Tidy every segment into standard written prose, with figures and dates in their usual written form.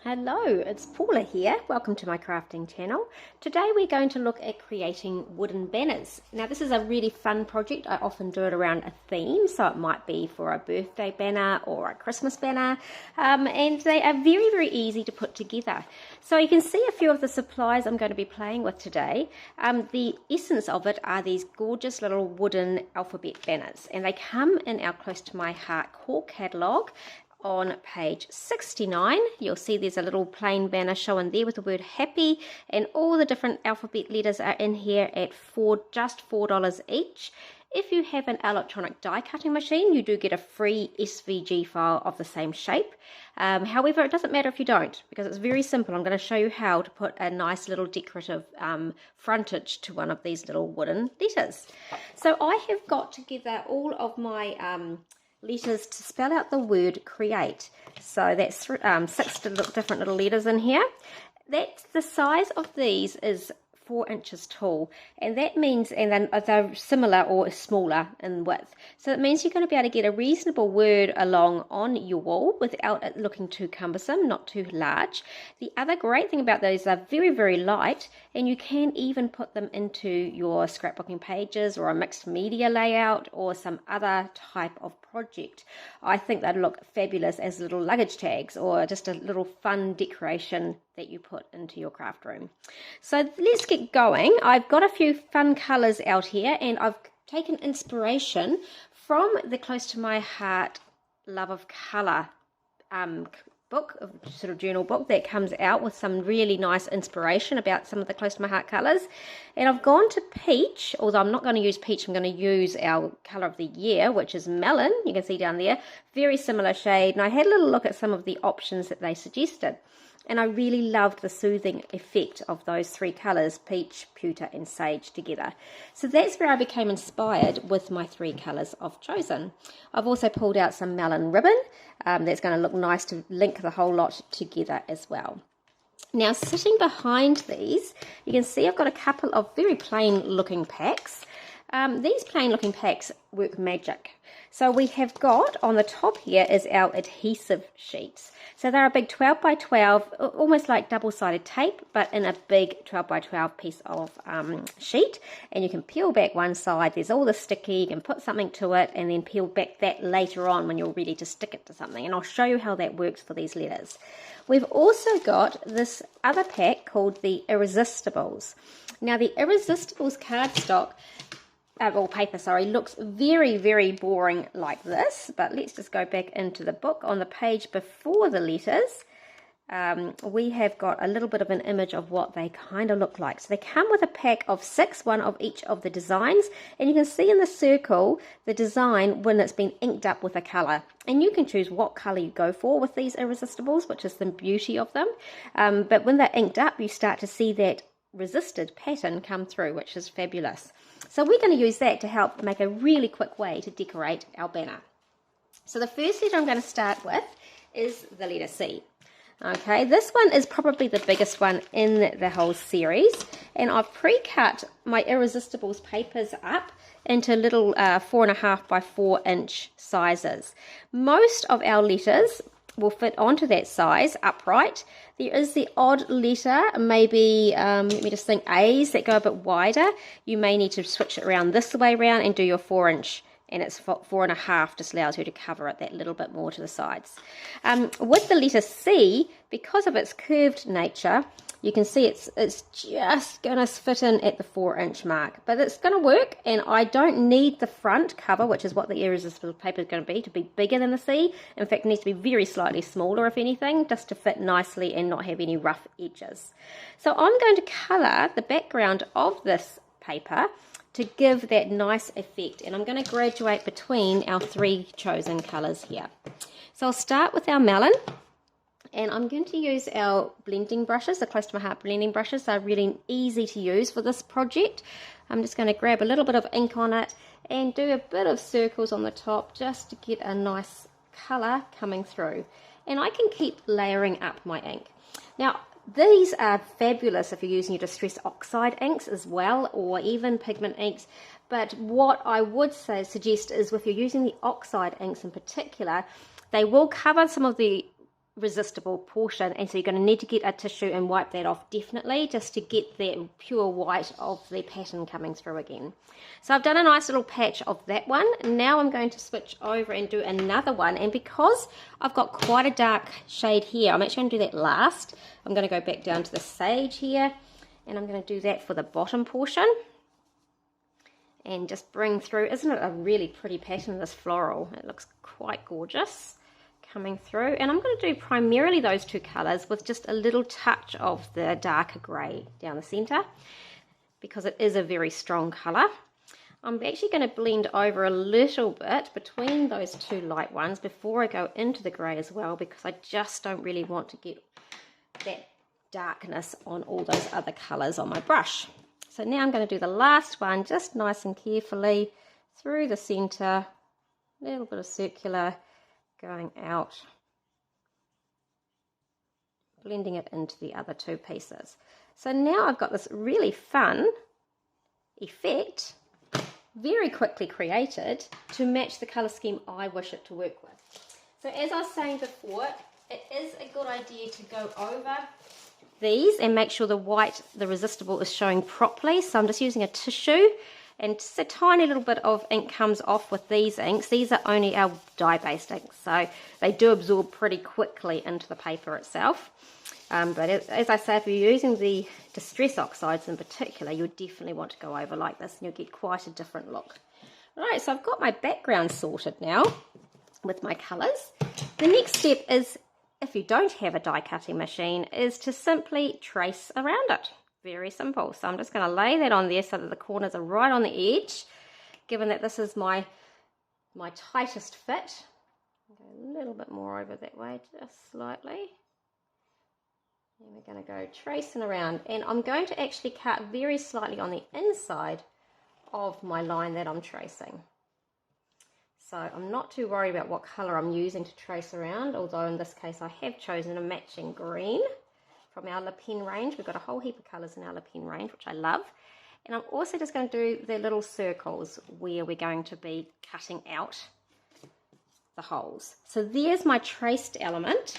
Hello, it's Paula here. Welcome to my crafting channel. Today we're going to look at creating wooden banners. Now this is a really fun project. I often do it around a theme, so it might be for a birthday banner or a Christmas banner, and they are very easy to put together. So you can see a few of the supplies I'm going to be playing with today. The essence of it are these gorgeous little wooden alphabet banners, and they come in our Close to My Heart core catalogue. On page 69, you'll see there's a little plain banner showing there with the word happy, and all the different alphabet letters are in here at just $4 each. If you have an electronic die cutting machine, you do get a free SVG file of the same shape. However, it doesn't matter if you don't, because it's very simple. I'm going to show you how to put a nice little decorative frontage to one of these little wooden letters. So I have got together all of my letters to spell out the word create. So that's 6 different little letters in here. The size of these is 4 inches tall, and that means, and then they're similar or smaller in width, so it means you're going to be able to get a reasonable word along on your wall without it looking too cumbersome, not too large. The other great thing about those, they're very light, and you can even put them into your scrapbooking pages or a mixed media layout or some other type of project. I think they'd look fabulous as little luggage tags or just a little fun decoration that you put into your craft room. So let's get going. I've got a few fun colours out here, and I've taken inspiration from the Close to My Heart Love of Colour book, sort of journal book that comes out with some really nice inspiration about some of the Close to My Heart colours. And I've gone to peach, although I'm not going to use peach, I'm going to use our colour of the year, which is melon. You can see down there, very similar shade, and I had a little look at some of the options that they suggested. And I really loved the soothing effect of those 3 colours, peach, pewter and sage together. So that's where I became inspired with my 3 colours I've chosen. I've also pulled out some melon ribbon that's going to look nice to link the whole lot together as well. Now sitting behind these, you can see I've got a couple of very plain looking packs. These plain looking packs work magic. So we have got on the top here is our adhesive sheets. So they're a big 12 by 12, almost like double-sided tape, but in a big 12 by 12 piece of sheet. And you can peel back one side, there's all the sticky, you can put something to it and then peel back that later on when you're ready to stick it to something. And I'll show you how that works for these letters. We've also got this other pack called the Irrisistables. Now the Irrisistables cardstock, looks very boring like this, but let's just go back into the book. On the page before the letters, we have got a little bit of an image of what they kind of look like. So they come with a pack of 6, one of each of the designs, and you can see in the circle the design when it's been inked up with a colour. And you can choose what colour you go for with these Irrisistables, which is the beauty of them. But when they're inked up, you start to see that resisted pattern come through, which is fabulous. So we're going to use that to help make a really quick way to decorate our banner. So the first letter I'm going to start with is the letter C. Okay, this one is probably the biggest one in the whole series, and I've pre-cut my Irrisistables papers up into little 4.5 by 4 inch sizes. Most of our letters will fit onto that size upright. There is the odd letter, maybe, let me just think, A's that go a bit wider. You may need to switch it around this way around and do your 4 inch, and it's 4.5, just allows you to cover it that little bit more to the sides. With the letter C, because of its curved nature, you can see it's just going to fit in at the 4 inch mark, but it's going to work, and I don't need the front cover, which is what the Irresistible paper is going to be bigger than the C. In fact, it needs to be very slightly smaller, if anything, just to fit nicely and not have any rough edges. So I'm going to colour the background of this paper to give that nice effect, and I'm going to graduate between our 3 chosen colours here. So I'll start with our melon. And I'm going to use our blending brushes, the Close to My Heart blending brushes. They're really easy to use for this project. I'm just going to grab a little bit of ink on it and do a bit of circles on the top just to get a nice colour coming through. And I can keep layering up my ink. Now, these are fabulous if you're using your Distress Oxide inks as well, or even pigment inks. But what I would suggest is if you're using the oxide inks in particular, they will cover some of the resistible portion, and so you're going to need to get a tissue and wipe that off definitely, just to get that pure white of the pattern coming through again. So I've done a nice little patch of that one. Now I'm going to switch over and do another one, and because I've got quite a dark shade here, I'm actually going to do that last. I'm going to go back down to the sage here, and I'm going to do that for the bottom portion and just bring through. Isn't it a really pretty pattern, this floral? It looks quite gorgeous coming through, and I'm going to do primarily those two colors with just a little touch of the darker grey down the center, because it is a very strong color. I'm actually going to blend over a little bit between those two light ones before I go into the grey as well, because I just don't really want to get that darkness on all those other colors on my brush. So now I'm going to do the last one just nice and carefully through the center, a little bit of circular going out, blending it into the other two pieces. So now I've got this really fun effect, very quickly created to match the color scheme I wish it to work with. So as I was saying before, it is a good idea to go over these and make sure the white, the resistible, is showing properly. So I'm just using a tissue, and just a tiny little bit of ink comes off with these inks. These are only our dye-based inks, so they do absorb pretty quickly into the paper itself. But as I say, if you're using the distress oxides in particular, you'll definitely want to go over like this, and you'll get quite a different look. Right, so I've got my background sorted now with my colours. The next step is, if you don't have a die cutting machine, is to simply trace around it. Very simple. So I'm just going to lay that on there so that the corners are right on the edge, given that this is my tightest fit. Go a little bit more over that way, just slightly. And we're going to go tracing around, and I'm going to actually cut very slightly on the inside of my line that I'm tracing. So I'm not too worried about what colour I'm using to trace around, although in this case I have chosen a matching green from our Le Pen range. We've got a whole heap of colours in our Le Pen range, which I love. And I'm also just going to do the little circles where we're going to be cutting out the holes. So there's my traced element.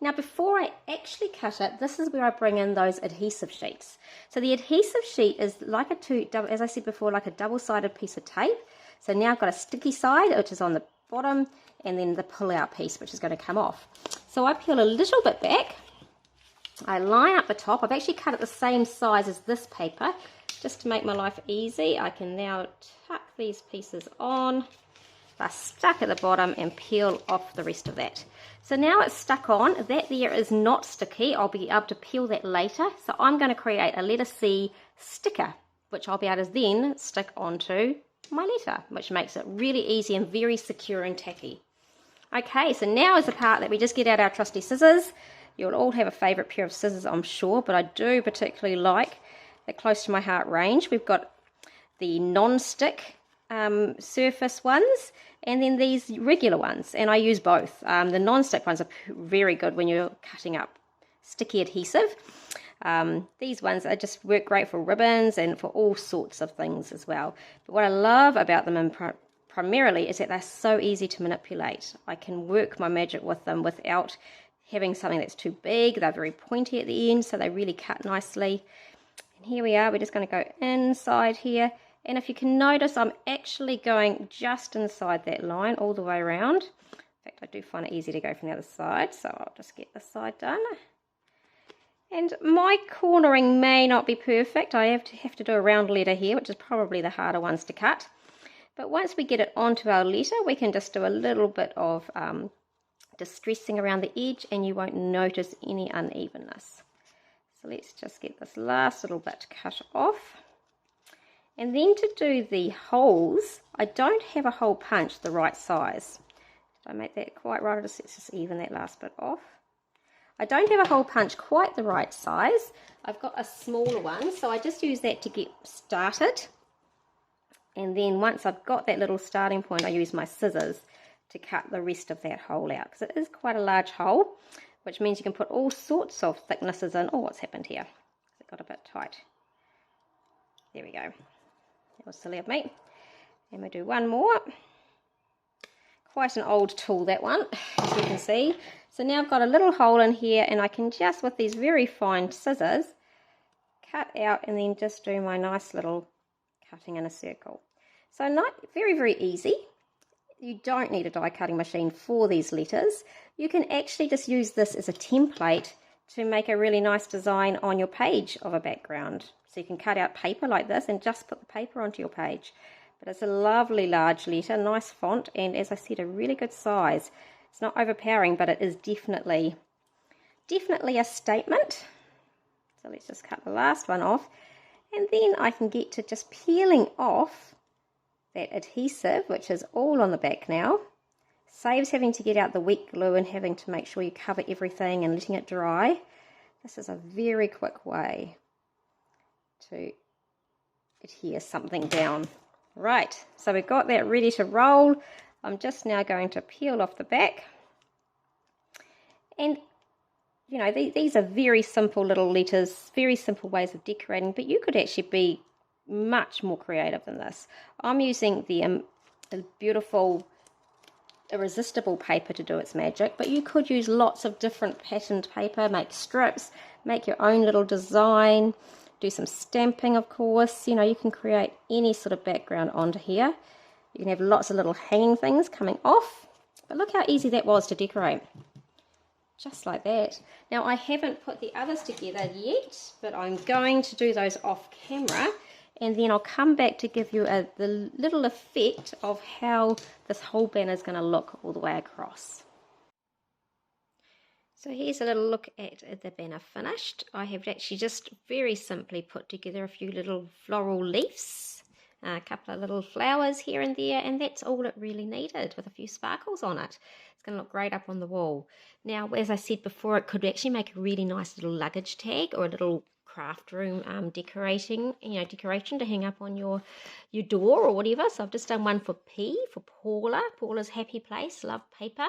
Now before I actually cut it, this is where I bring in those adhesive sheets. So the adhesive sheet is like as I said before, like a double-sided piece of tape. So now I've got a sticky side, which is on the bottom, and then the pull-out piece, which is going to come off. So I peel a little bit back. I line up the top. I've actually cut it the same size as this paper, just to make my life easy. I can now tuck these pieces on. They're stuck at the bottom, and peel off the rest of that. So now it's stuck on. That there is not sticky. I'll be able to peel that later. So I'm going to create a letter C sticker, which I'll be able to then stick onto my letter, which makes it really easy and very secure and tacky. Okay, so now is the part that we just get out our trusty scissors. You'll all have a favourite pair of scissors, I'm sure, but I do particularly like the Close to My Heart range. We've got the non-stick surface ones, and then these regular ones, and I use both. The non-stick ones are very good when you're cutting up sticky adhesive. These ones are just work great for ribbons and for all sorts of things as well. But what I love about them primarily is that they're so easy to manipulate. I can work my magic with them without having something that's too big. They're very pointy at the end, so they really cut nicely. And here we are, we're just going to go inside here. And if you can notice, I'm actually going just inside that line all the way around. In fact, I do find it easy to go from the other side, so I'll just get this side done. And my cornering may not be perfect. I have to do a round letter here, which is probably the harder ones to cut. But once we get it onto our letter, we can just do a little bit of distressing around the edge, and you won't notice any unevenness. So let's just get this last little bit cut off. And then to do the holes, I don't have a hole punch the right size. Did I make that quite right? Let's just even that last bit off. I don't have a hole punch quite the right size. I've got a smaller one, so I just use that to get started. And then once I've got that little starting point, I use my scissors to cut the rest of that hole out, because it is quite a large hole, which means you can put all sorts of thicknesses in. Oh, what's happened here? It got a bit tight. There we go. That was silly of me. And we do one more. Quite an old tool, that one, as you can see. So now I've got a little hole in here, and I can just, with these very fine scissors, cut out and then just do my nice little cutting in a circle. So not very, very easy. You don't need a die cutting machine for these letters. You can actually just use this as a template to make a really nice design on your page of a background. So you can cut out paper like this and just put the paper onto your page. But it's a lovely large letter, nice font, and as I said, a really good size. It's not overpowering, but it is definitely a statement. So let's just cut the last one off, and then I can get to just peeling off that adhesive, which is all on the back now. Saves having to get out the wet glue and having to make sure you cover everything and letting it dry. This is a very quick way to adhere something down. Right, so we've got that ready to roll. I'm just now going to peel off the back. And, you know, these are very simple little letters, very simple ways of decorating, but you could actually be much more creative than this. I'm using the beautiful irresistible paper to do its magic, but you could use lots of different patterned paper, make strips, make your own little design, do some stamping, of course. You know, you can create any sort of background onto here. You can have lots of little hanging things coming off, but look how easy that was to decorate. Just like that. Now, I haven't put the others together yet, but I'm going to do those off camera, and then I'll come back to give you the little effect of how this whole banner is going to look all the way across. So here's a little look at the banner finished. I have actually just very simply put together a few little floral leaves, a couple of little flowers here and there, and that's all it really needed, with a few sparkles on it. It's going to look great up on the wall. Now, as I said before, it could actually make a really nice little luggage tag or a little craft room decoration to hang up on your door or whatever. So I've just done one for P, for Paula. Paula's happy place, love paper.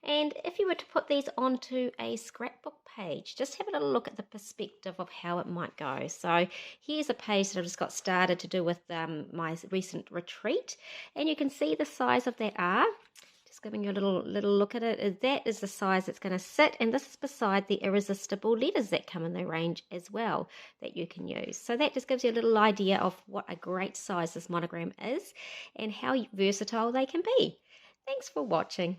And if you were to put these onto a scrapbook page, just have a little look at the perspective of how it might go. So here's a page that I've just got started to do with my recent retreat, and you can see the size of that R. Just giving you a little look at it. That is the size it's going to sit, and this is beside the irresistible letters that come in the range as well that you can use. So that just gives you a little idea of what a great size this monogram is and how versatile they can be. Thanks for watching.